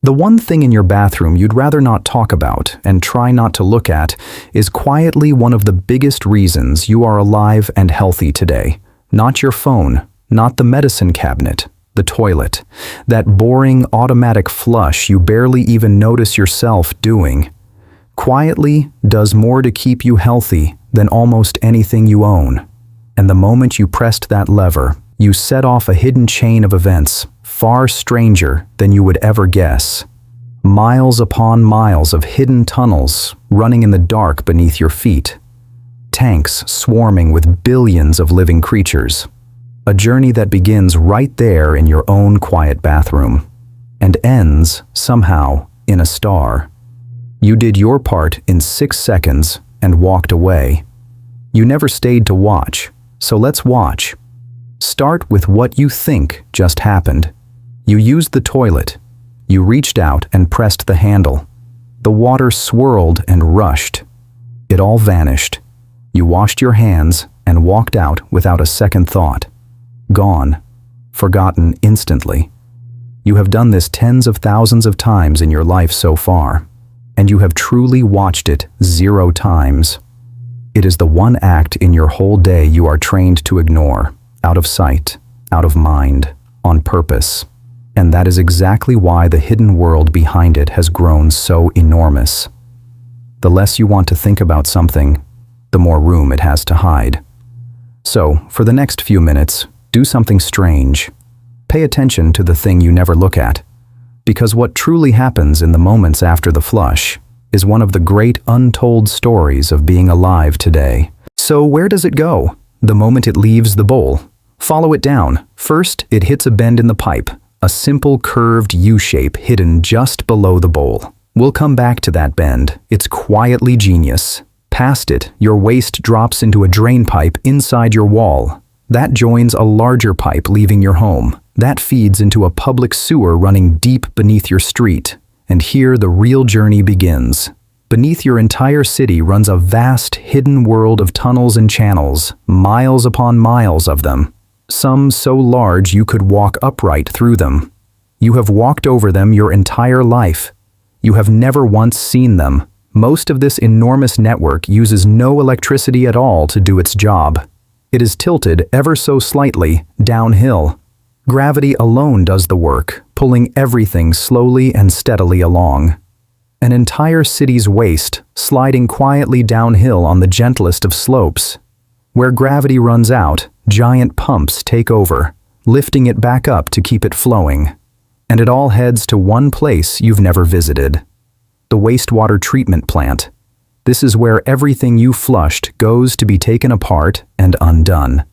The one thing in your bathroom you'd rather not talk about and try not to look at is quietly one of the biggest reasons you are alive and healthy today. Not your phone, not the medicine cabinet, the toilet, that boring automatic flush you barely even notice yourself doing. Quietly does more to keep you healthy than almost anything you own. And the moment you pressed that lever, you set off a hidden chain of events far stranger than you would ever guess. Miles upon miles of hidden tunnels running in the dark beneath your feet. Tanks swarming with billions of living creatures. A journey that begins right there in your own quiet bathroom and ends, somehow, in a star. You did your part in 6 seconds and walked away. You never stayed to watch, so let's watch. Start with what you think just happened. You used the toilet. You reached out and pressed the handle. The water swirled and rushed. It all vanished. You washed your hands and walked out without a second thought. Gone. Forgotten instantly. You have done this tens of thousands of times in your life so far, and you have truly watched it 0 times. It is the one act in your whole day you are trained to ignore, out of sight, out of mind, on purpose. And that is exactly why the hidden world behind it has grown so enormous. The less you want to think about something, the more room it has to hide. So, for the next few minutes, do something strange. Pay attention to the thing you never look at, because what truly happens in the moments after the flush is one of the great untold stories of being alive today. So where does it go? The moment it leaves the bowl. Follow it down. First, it hits a bend in the pipe, a simple curved U-shape hidden just below the bowl. We'll come back to that bend. It's quietly genius. Past it, your waste drops into a drain pipe inside your wall. That joins a larger pipe leaving your home. That feeds into a public sewer running deep beneath your street. And here the real journey begins. Beneath your entire city runs a vast, hidden world of tunnels and channels, miles upon miles of them. Some so large you could walk upright through them. You have walked over them your entire life. You have never once seen them. Most of this enormous network uses no electricity at all to do its job. It is tilted ever so slightly downhill. Gravity alone does the work, pulling everything slowly and steadily along. An entire city's waste sliding quietly downhill on the gentlest of slopes. Where gravity runs out, giant pumps take over, lifting it back up to keep it flowing. And it all heads to one place you've never visited. The wastewater treatment plant. This is where everything you flushed goes to be taken apart and undone.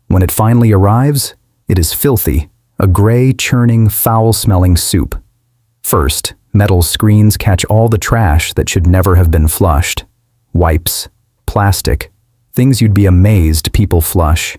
When it finally arrives, it is filthy, a gray, churning, foul-smelling soup. First, metal screens catch all the trash that should never have been flushed. Wipes, plastic, things you'd be amazed people flush.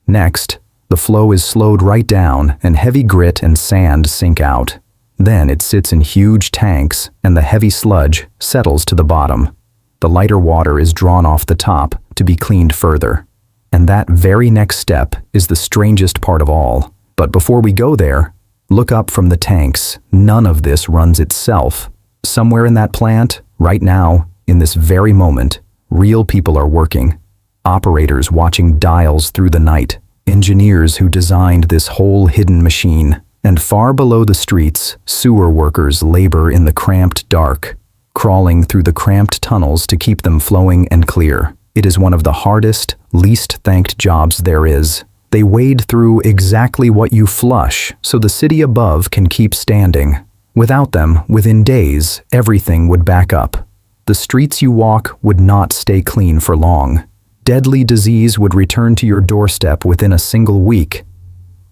Next, the flow is slowed right down and heavy grit and sand sink out. Then it sits in huge tanks and the heavy sludge settles to the bottom. The lighter water is drawn off the top to be cleaned further. And that very next step is the strangest part of all. But before we go there, look up from the tanks. None of this runs itself. Somewhere in that plant, right now, in this very moment, real people are working. Operators watching dials through the night. Engineers who designed this whole hidden machine. And far below the streets, sewer workers labor in the cramped dark, crawling through the cramped tunnels to keep them flowing and clear. It is one of the hardest, least thanked jobs there is. They wade through exactly what you flush so the city above can keep standing. Without them, within days, everything would back up. The streets you walk would not stay clean for long. Deadly disease would return to your doorstep within a single week.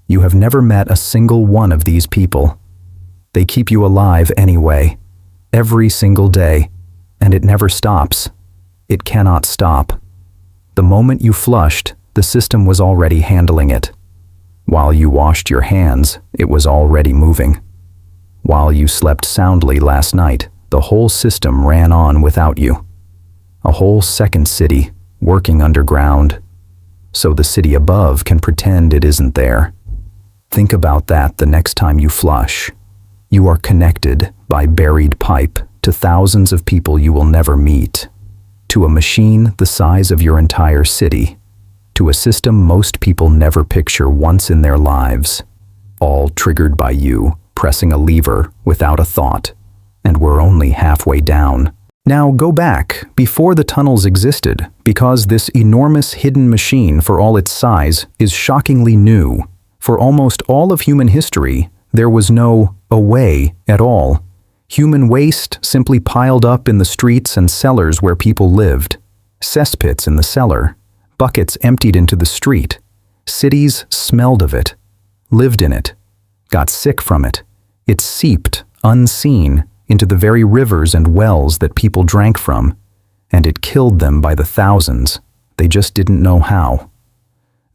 You have never met a single one of these people. They keep you alive anyway, every single day, and it never stops. It cannot stop. The moment you flushed, the system was already handling it. While you washed your hands, it was already moving. While you slept soundly last night, the whole system ran on without you. A whole second city, working underground, so the city above can pretend it isn't there. Think about that the next time you flush. You are connected, by buried pipe, to thousands of people you will never meet, to a machine the size of your entire city, to a system most people never picture once in their lives, all triggered by you pressing a lever without a thought, and we're only halfway down. Now go back before the tunnels existed, because this enormous hidden machine, for all its size, is shockingly new. For almost all of human history, there was no away at all. Human waste simply piled up in the streets and cellars where people lived. Cesspits in the cellar, buckets emptied into the street. Cities smelled of it, lived in it, got sick from it. It seeped, unseen, into the very rivers and wells that people drank from, and it killed them by the thousands. They just didn't know how.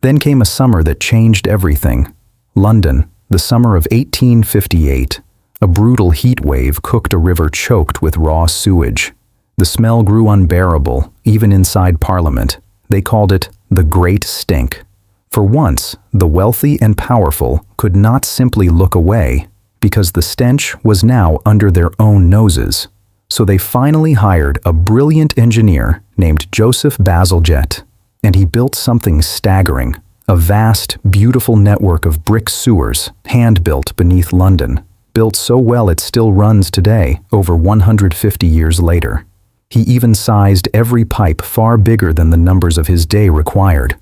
Then came a summer that changed everything. London, the summer of 1858. A brutal heat wave cooked a river choked with raw sewage. The smell grew unbearable, even inside Parliament. They called it the Great Stink. For once, the wealthy and powerful could not simply look away, because the stench was now under their own noses. So they finally hired a brilliant engineer named Joseph Bazalgette, and he built something staggering, a vast, beautiful network of brick sewers, hand-built beneath London, built so well it still runs today, over 150 years later. He even sized every pipe far bigger than the numbers of his day required,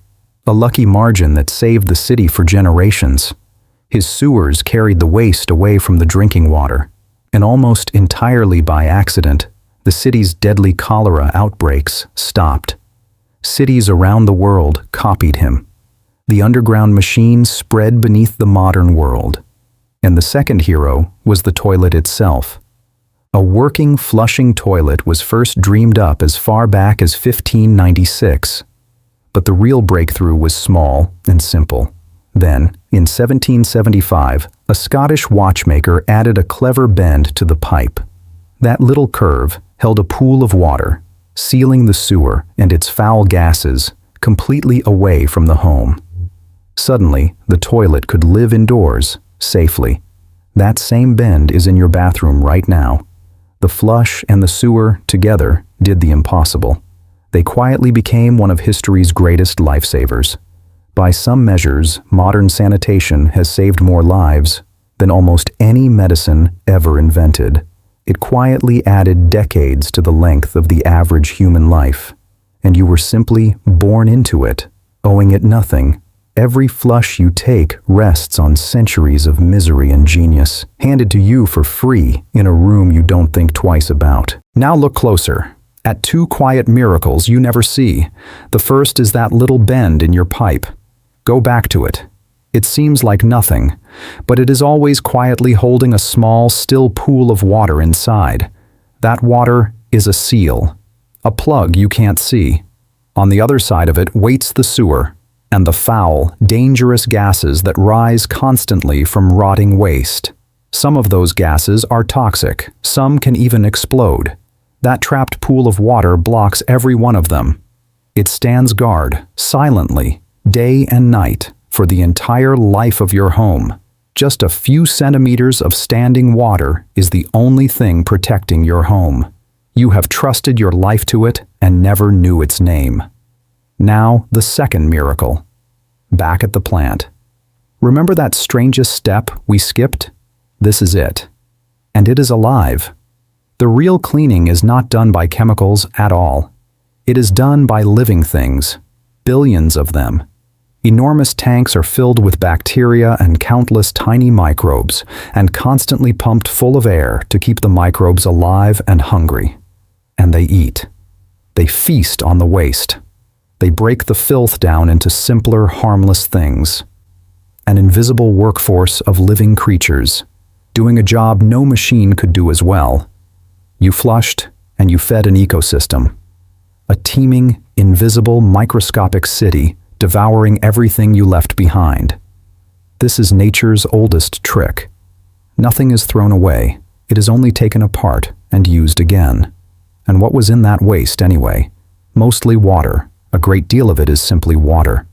a lucky margin that saved the city for generations. His sewers carried the waste away from the drinking water, and almost entirely by accident, the city's deadly cholera outbreaks stopped. Cities around the world copied him. The underground machine spread beneath the modern world. And the second hero was the toilet itself. A working, flushing toilet was first dreamed up as far back as 1596. But the real breakthrough was small and simple. Then, in 1775, a Scottish watchmaker added a clever bend to the pipe. That little curve held a pool of water, sealing the sewer and its foul gases completely away from the home. Suddenly, the toilet could live indoors, safely. That same bend is in your bathroom right now. The flush and the sewer together did the impossible. They quietly became one of history's greatest lifesavers. By some measures, modern sanitation has saved more lives than almost any medicine ever invented. It quietly added decades to the length of the average human life, and you were simply born into it, owing it nothing. Every flush you take rests on centuries of misery and genius, handed to you for free in a room you don't think twice about. Now look closer, at two quiet miracles you never see. The first is that little bend in your pipe. Go back to it. It seems like nothing, but it is always quietly holding a small, still pool of water inside. That water is a seal, a plug you can't see. On the other side of it waits the sewer, and the foul, dangerous gases that rise constantly from rotting waste. Some of those gases are toxic, some can even explode. That trapped pool of water blocks every one of them. It stands guard, silently, day and night, for the entire life of your home. Just a few centimeters of standing water is the only thing protecting your home. You have trusted your life to it and never knew its name. Now, the second miracle. Back at the plant. Remember that strangest step we skipped? This is it. And it is alive. The real cleaning is not done by chemicals at all. It is done by living things, billions of them. Enormous tanks are filled with bacteria and countless tiny microbes, and constantly pumped full of air to keep the microbes alive and hungry. And they eat. They feast on the waste. They break the filth down into simpler, harmless things. An invisible workforce of living creatures, doing a job no machine could do as well. You flushed, and you fed an ecosystem. A teeming, invisible, microscopic city devouring everything you left behind. This is nature's oldest trick. Nothing is thrown away. It is only taken apart and used again. And what was in that waste anyway? Mostly water. A great deal of it is simply water.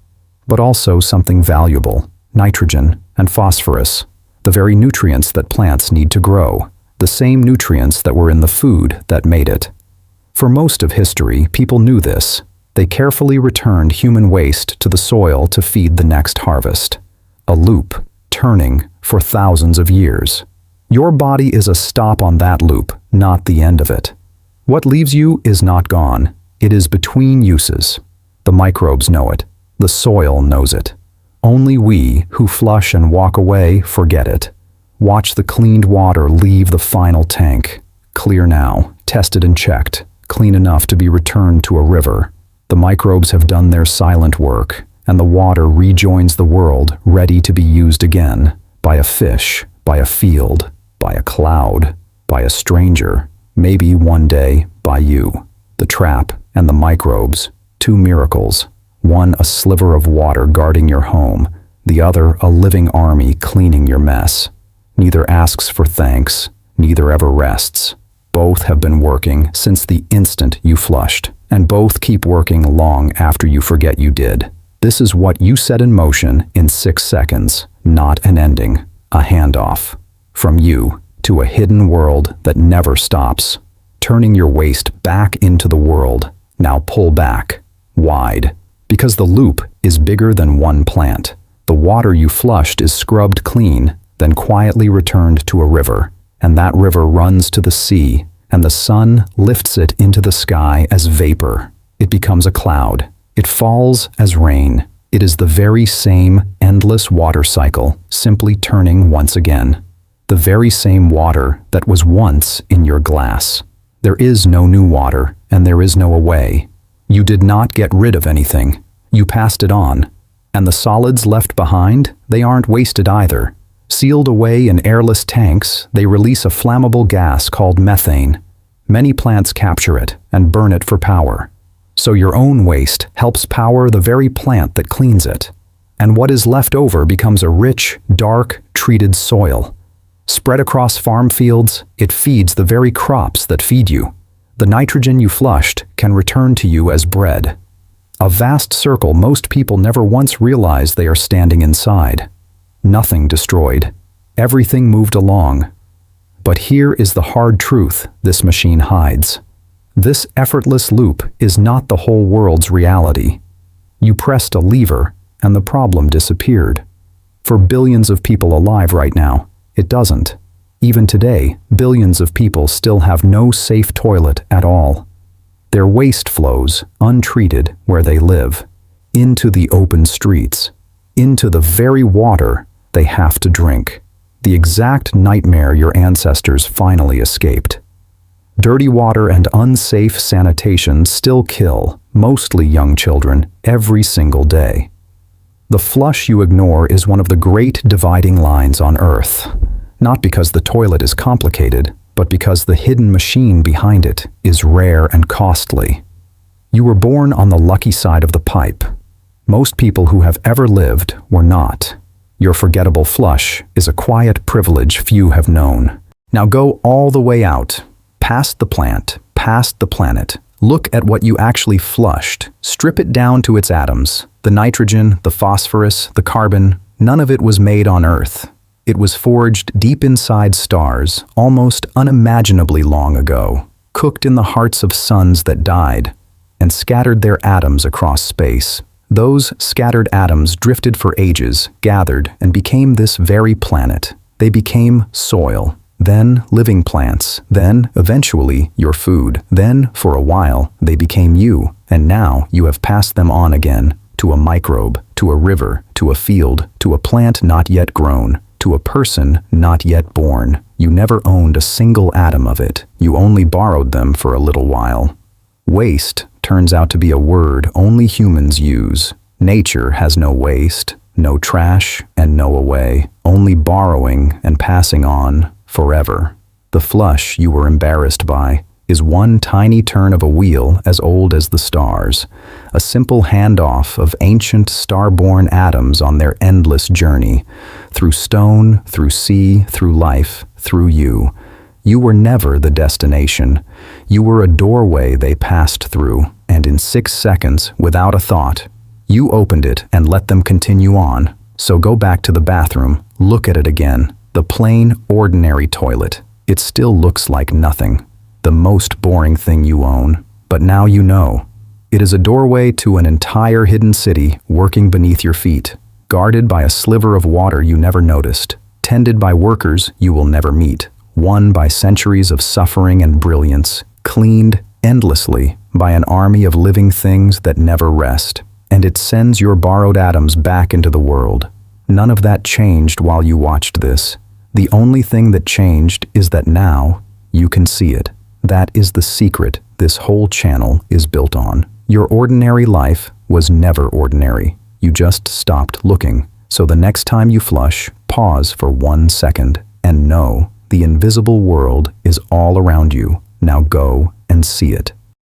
But also something valuable, nitrogen and phosphorus, the very nutrients that plants need to grow. the same nutrients that were in the food that made it. For most of history, people knew this. They carefully returned human waste to the soil to feed the next harvest. A loop, turning for thousands of years. Your body is a stop on that loop, not the end of it. What leaves you is not gone. It is between uses. The microbes know it. The soil knows it. Only we, who flush and walk away, forget it. Watch the cleaned water leave the final tank. Clear now, tested and checked, clean enough to be returned to a river. The microbes have done their silent work, and the water rejoins the world, ready to be used again, by a fish, by a field, by a cloud, by a stranger, maybe one day by you. The trap and the microbes, two miracles, one a sliver of water guarding your home, the other a living army cleaning your mess. Neither asks for thanks, neither ever rests. Both have been working since the instant you flushed, and both keep working long after you forget you did. This is what you set in motion in 6 seconds, not an ending, a handoff. From you to a hidden world that never stops. Turning your waste back into the world. Now pull back, wide. Because the loop is bigger than one plant. The water you flushed is scrubbed clean, then quietly returned to a river. And that river runs to the sea, and the sun lifts it into the sky as vapor. It becomes a cloud. It falls as rain. It is the very same endless water cycle, simply turning once again. The very same water that was once in your glass. There is no new water, and there is no away. You did not get rid of anything. You passed it on. And the solids left behind, they aren't wasted either. Sealed away in airless tanks, they release a flammable gas called methane. Many plants capture it and burn it for power. So your own waste helps power the very plant that cleans it. And what is left over becomes a rich, dark, treated soil. Spread across farm fields, it feeds the very crops that feed you. The nitrogen you flushed can return to you as bread. A vast circle most people never once realize they are standing inside. Nothing destroyed. Everything moved along. But here is the hard truth this machine hides. This effortless loop is not the whole world's reality. You pressed a lever and the problem disappeared. For billions of people alive right now, it doesn't. Even today, billions of people still have no safe toilet at all. Their waste flows, untreated, where they live, into the open streets, into the very water they have to drink. The exact nightmare your ancestors finally escaped. Dirty water and unsafe sanitation still kill, mostly young children, every single day. The flush you ignore is one of the great dividing lines on Earth. Not because the toilet is complicated, but because the hidden machine behind it is rare and costly. You were born on the lucky side of the pipe. Most people who have ever lived were not. Your forgettable flush is a quiet privilege few have known. Now go all the way out, past the plant, past the planet. Look at what you actually flushed. Strip it down to its atoms. The nitrogen, the phosphorus, the carbon, none of it was made on Earth. It was forged deep inside stars, almost unimaginably long ago, cooked in the hearts of suns that died, and scattered their atoms across space. Those scattered atoms drifted for ages, gathered, and became this very planet. They became soil, then living plants, then, eventually, your food. Then, for a while, they became you, and now you have passed them on again, to a microbe, to a river, to a field, to a plant not yet grown, to a person not yet born. You never owned a single atom of it. You only borrowed them for a little while. Waste turns out to be a word only humans use. Nature has no waste, no trash, and no away. Only borrowing and passing on forever. The flush you were embarrassed by is one tiny turn of a wheel as old as the stars, a simple handoff of ancient star-born atoms on their endless journey, through stone, through sea, through life, through you. You were never the destination. You were a doorway they passed through, and in 6 seconds, without a thought, you opened it and let them continue on. So go back to the bathroom, look at it again, the plain, ordinary toilet. It still looks like nothing, the most boring thing you own, but now you know. It is a doorway to an entire hidden city working beneath your feet, guarded by a sliver of water you never noticed, tended by workers you will never meet, won by centuries of suffering and brilliance, cleaned endlessly by an army of living things that never rest. And it sends your borrowed atoms back into the world. None of that changed while you watched this. The only thing that changed is that now you can see it. That is the secret this whole channel is built on. Your ordinary life was never ordinary. You just stopped looking. So the next time you flush, pause for 1 second and know the invisible world is all around you. Now go and see it.